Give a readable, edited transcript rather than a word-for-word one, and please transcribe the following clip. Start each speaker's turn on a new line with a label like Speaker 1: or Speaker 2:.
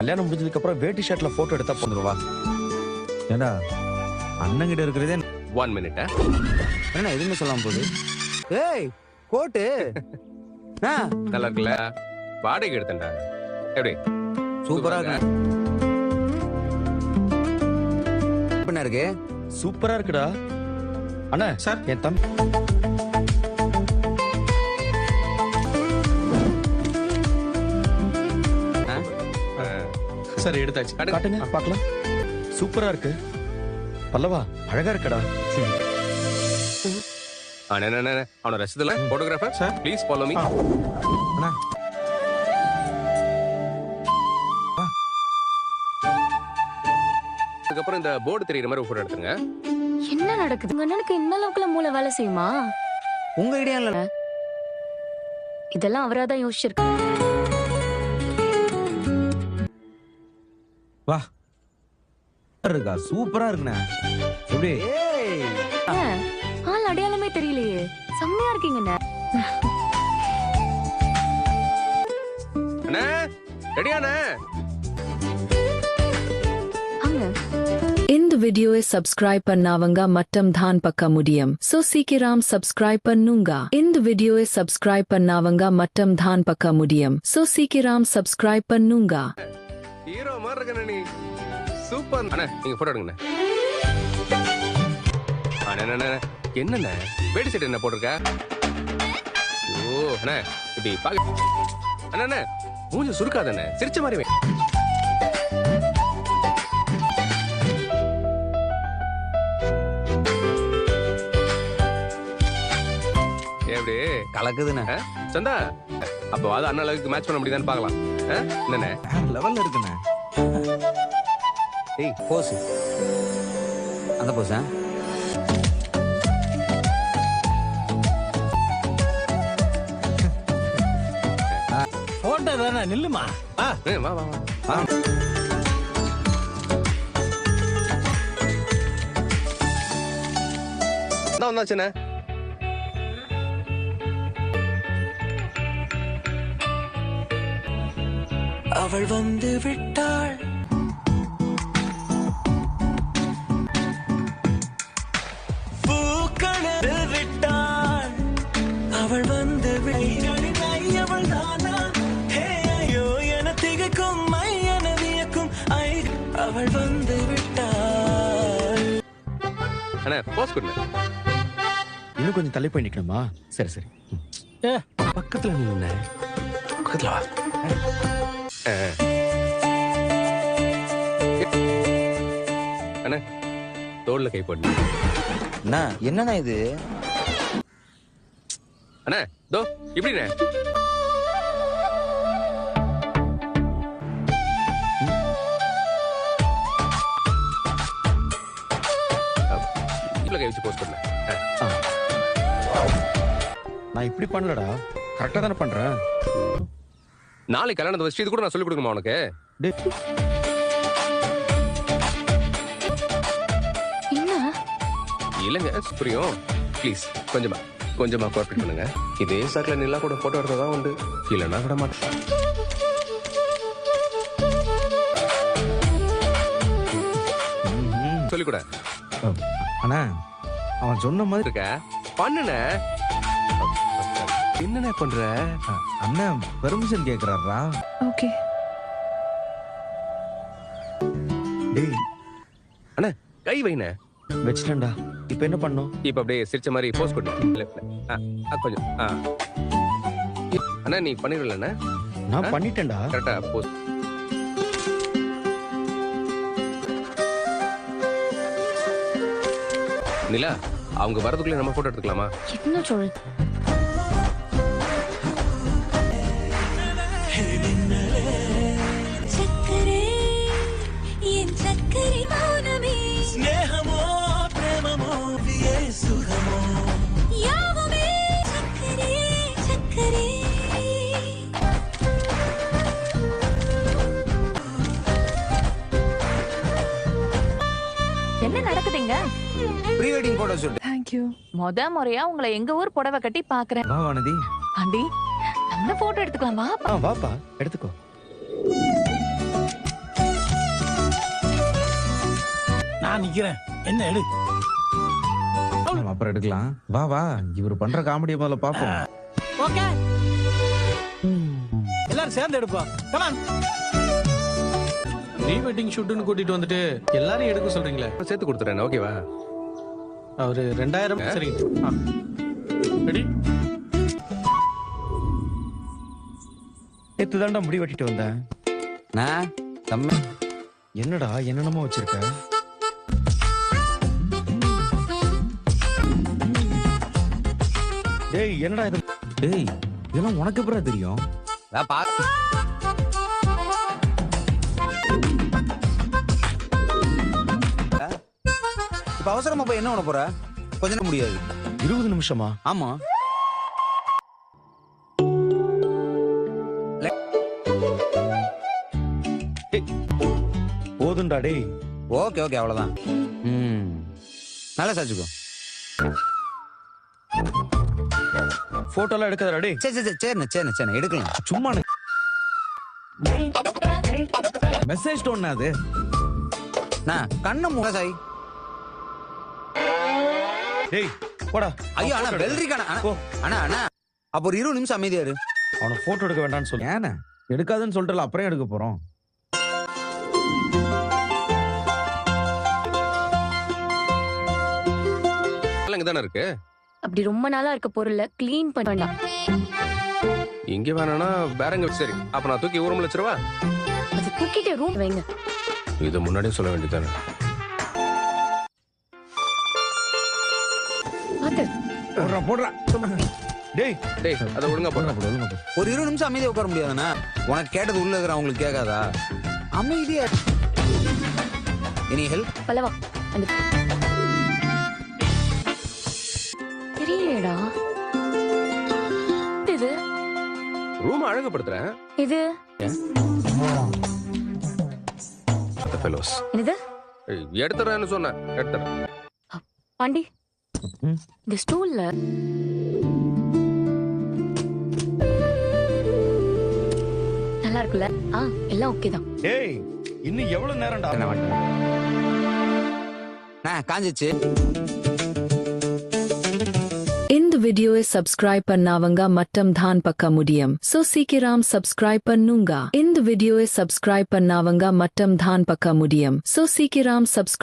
Speaker 1: கல்யாணம் முடிஞ்சதுக்கு அப்புறம் வேட்டி ஷர்ட்ல போட்டோ எடுத்தா போந்துருவா.
Speaker 2: ஏண்டா அண்ணன் கிட்ட இருக்கிறதே
Speaker 3: 1 minute.
Speaker 2: என்ன எதுவுமே சொல்லாம போகுது. ஏய் கோட்டு
Speaker 3: நல்லா இருக்குல்ல? வாடகை எடுத்தேன்டா. எப்படி
Speaker 2: சூப்பரா இருக்கு. என்ன இருக்கு?
Speaker 1: சூப்பரா இருக்குடா. அண்ணா
Speaker 4: சார்
Speaker 1: என் தம்பி
Speaker 4: சார் எடுத்தாச்சு.
Speaker 1: காட்டுங்க பார்க்கலாம். சூப்பரா இருக்கு. பல்லவா அழகா இருக்கடா.
Speaker 3: அவன ரசிதல photographer
Speaker 4: sir
Speaker 3: please follow me.
Speaker 2: அண்ணா
Speaker 3: அதுக்கப்புறம் இந்த போர்டு தெரியுற மாதிரி போட்டோ எடுத்துங்க.
Speaker 5: என்ன நடக்குது? உங்க அண்ணனுக்கு இந்த அளவுக்குள்ள மூளை வேலை செய்யுமா?
Speaker 2: உங்க ஐடியா இல்ல.
Speaker 5: இதெல்லாம் அவராதான் யோசிச்சிருக்காரு.
Speaker 2: வா இருக்கா சூப்பரா இருக்குண்ணே. எப்படி
Speaker 5: ஆள் அடையாளமே தெரியலையே. செம்மையா இருக்கீங்கண்ணே.
Speaker 3: அண்ணா ரெடியாண்ணே?
Speaker 6: இந்த வீடியோவை சப்ஸ்கிரைப் பண்ணாவங்க மட்டும் தான் பார்க்க முடியும். சோ சீக்கிரம் சப்ஸ்கிரைப் பண்ணுங்க. இந்த வீடியோவை சப்ஸ்கிரைப் பண்ணாவங்க மட்டும் தான் பார்க்க முடியும். சோ சீக்கிரம் சப்ஸ்கிரைப் பண்ணுங்க.
Speaker 3: ஹீரோ மாதிரி இருக்கண்ணே நீ. சூப்பர் அண்ணா. நீங்க போட்டோ எடுங்கண்ணே. அண்ணா என்னண்ணே வேடி செட் என்ன போட்டிருக்க? ஐயோ அண்ணா இப்படி பாக்க அண்ணா மூஞ்சி சுருக்காதண்ணே. சிரிச்ச மாதிரி எப்படி
Speaker 2: கலக்குதுண்ணே.
Speaker 3: சந்தா அப்போ அது அண்ணன் அளவுக்கு மேட்ச் பண்ண முடியுதான்னு பார்க்கலாம். என்னண்ணே
Speaker 2: லெவல்ல இருக்குண்ணே. ஏய் போஸ் அந்த போஸா
Speaker 4: போட்டோ தானே நில்லுமா.
Speaker 3: வா வா வா. வந்தாச்சுண்ணே.
Speaker 7: அவள் வந்து விட்டாள். பூக்களில் விட்டாள். அவள் வந்து அவள் தானா? ஐயோ என திகைக்கும் என வியக்கும். அவள் வந்து விட்டாள்.
Speaker 3: அண்ணா போஸ் கொடுங்க.
Speaker 1: இன்னும் கொஞ்சம் தள்ளி போய் நிக்கணுமா? சரி சரி.
Speaker 3: பக்கத்துல நில்லுண்ணே. பக்கத்துல வா. அண்ணா தோல்ல கை போடு.
Speaker 2: அண்ணா என்னண்ணா இது?
Speaker 3: அண்ணா தோ இப்படிண்ணே. கை வச்சு போஸ்ட் பண்ண.
Speaker 1: நான் இப்படி பண்ணலடா. கரெக்டா தானே பண்றேன்.
Speaker 3: நாளைக்கு கல்யாணத்தை வச்சு இது கூட நான் சொல்லிக் கொடுக்குமா உனக்கு?
Speaker 5: என்ன
Speaker 3: இல்லங்க புரியும். ப்ளீஸ் கொஞ்சமா கோஆப்ரேட் பண்ணுங்க. இதே சாக்குல நிலா கூட போட்டோ எடுத்ததா உண்டு. இல்லைன்னா விட மாட்டேன். சொல்லிக் கூட.
Speaker 2: அண்ணா அவன் சொன்ன மாதிரி
Speaker 3: இருக்க பண்ணுன. என்னண்ணே பண்ற?
Speaker 2: அண்ணன் பெர்மிஷன் கேக்குறாரா?
Speaker 5: ஓகே.
Speaker 1: டேய்
Speaker 3: அண்ணா கை வைண்ணே.
Speaker 1: வச்சிட்டேன்டா. இப்போ என்ன பண்ணோம்?
Speaker 3: இப்ப அப்படியே சிரிச்ச மாதிரி போஸ் கொடு. லெஃப்ட்ல கொஞ்சம். அண்ணா நீ பண்ணிரலண்ணா?
Speaker 1: நான் பண்ணிட்டேன்டா.
Speaker 3: கரெக்டா போஸ். நிலா அவங்க வரதுக்குள்ள நம்ம போட்டோ எடுத்துக்கலாமா?
Speaker 5: என்ன சொல்?
Speaker 7: சக்கரே என் சக்கரை மௌனமே. ஸ்நேகமோ பிரேமமோ சுகமோ யாவுமே சக்கரே சக்கரே.
Speaker 5: என்ன நடக்குதுங்க?
Speaker 2: Pre wedding photo shoot.
Speaker 5: Thank you. முறையா உங்களை எங்க ஊர் புடவை கட்டி பாக்குறேன்.
Speaker 2: வா வானதி.
Speaker 5: ஆண்டி நம்ம போட்டோ எடுத்துக்கலாமா?
Speaker 1: வாப்பா எடுத்துக்கோ.
Speaker 4: நான் நிக்கிறேன். என்ன எடு.
Speaker 2: நம்ம அப்புறம் எடுக்கலாம். வா வா, இவர் பண்ற காமெடியை முதல்ல பாப்போம்.
Speaker 4: ஓகே. எல்லாரும் சேர்ந்து எடுப்போம். Come on.
Speaker 8: ப்ரீ வெட்டிங் ஷூட்னு கூட்டிட்டு வந்துட்டு எல்லாரும் எடுக்க சொல்றீங்களே.
Speaker 3: சேர்த்து கொடுத்துறேன், ஓகேவா?
Speaker 8: அவரு 2000 சரிங்க. ரெடி?
Speaker 1: நேத்து தாண்டா முடி வெட்டிட்டு வந்தேன்.
Speaker 2: நான் தம்பி
Speaker 1: என்னடா என்னென்னமோ வச்சிருக்க? டேய் என்னடா இது?
Speaker 2: டேய், இதெல்லாம் உனக்கு எப்பறம் தெரியும்? இப்ப அவசரமா போய் என்ன பண்ண போற? கொஞ்ச நேரம் முடியாது.
Speaker 1: 20 நிமிஷமா?
Speaker 2: ஆமா.
Speaker 1: போதும்டா டேய்.
Speaker 2: ஓகே ஓகே, அவ்வளவுதான். நல்லா சாச்சுக்கோ.
Speaker 1: போட்டோலாம் எடுக்காதடா டேய்.
Speaker 2: சரி சரி சரிண்ணே சரிண்ணே சரிண்ணே எடுக்கலாம்.
Speaker 1: சும்மா
Speaker 2: மெசேஜ் டோன் அது. நான் கண்ணை மூட சாய்.
Speaker 1: டேய் போடா.
Speaker 2: ஐயோ அண்ணா வெள்ளரிக்கான அண்ணா அண்ணா அப்போ ஒரு 20 நிமிஷம் அமைதியாரு.
Speaker 1: அவனை போட்டோ எடுக்க வேண்டாம்னு சொல்லு.
Speaker 2: ஏண்ணே எடுக்காதுன்னு சொல்லிட்டு அப்புறம் எடுக்க போறோம்.
Speaker 3: இங்க தானே இருக்கு.
Speaker 5: அப்படி ரொம்ப நாளா இருக்க பொருளை க்ளீன் பண்ண வேண்டாம்.
Speaker 3: இங்க வேணானா வேறங்க. சரி, அப்ப நான் தூக்கி ஊரம்ல வச்சிருவா.
Speaker 5: அது தூக்கிட்டு ரூம் வைங்க.
Speaker 3: இது முன்னாடியே சொல்ல வேண்டியதானே.
Speaker 5: பாத்து.
Speaker 2: போடுறா போடுறா.
Speaker 1: டேய்
Speaker 3: டேய், அத ஒழுங்கா போடுறா.
Speaker 2: ஒரு 20 நிமிஷம் அமைதியா உட்கார முடியாதுண்ணா. உனக்கு கேட்டது உள்ள இருக்கிற அவங்களுக்கு கேட்காதா? அமைதியா. Any help?
Speaker 5: பல்லவா அந்த தெரியலடா. இது
Speaker 3: ரூம் அழகுபடுத்துறேன்.
Speaker 5: இது
Speaker 3: ஃபெலோஸ்.
Speaker 5: என்னது?
Speaker 3: எடுத்துறேன்னு சொன்னேன். எடுத்துறேன்.
Speaker 5: பாண்டி, இந்த ஸ்டூல்ல நல்லா இருக்குல்ல? எல்லாம் ஓகே தான்.
Speaker 1: டேய் இன்னும் எவ்வளவு நேரம்டா?
Speaker 2: காஞ்சிச்சு.
Speaker 6: இந்த வீடியோவை சப்ஸ்கிரைப் பண்ணாவங்க மட்டும் தான் பார்க்க முடியும். சோ சீக்கிரம் சப்ஸ்கிரைப் பண்ணுங்க. இந்த வீடியோவை சப்ஸ்கிரைப் பண்ணாவங்க மட்டும் தான் பார்க்க முடியும். சோ சீக்கிரம் சப்ஸ்கிரைப்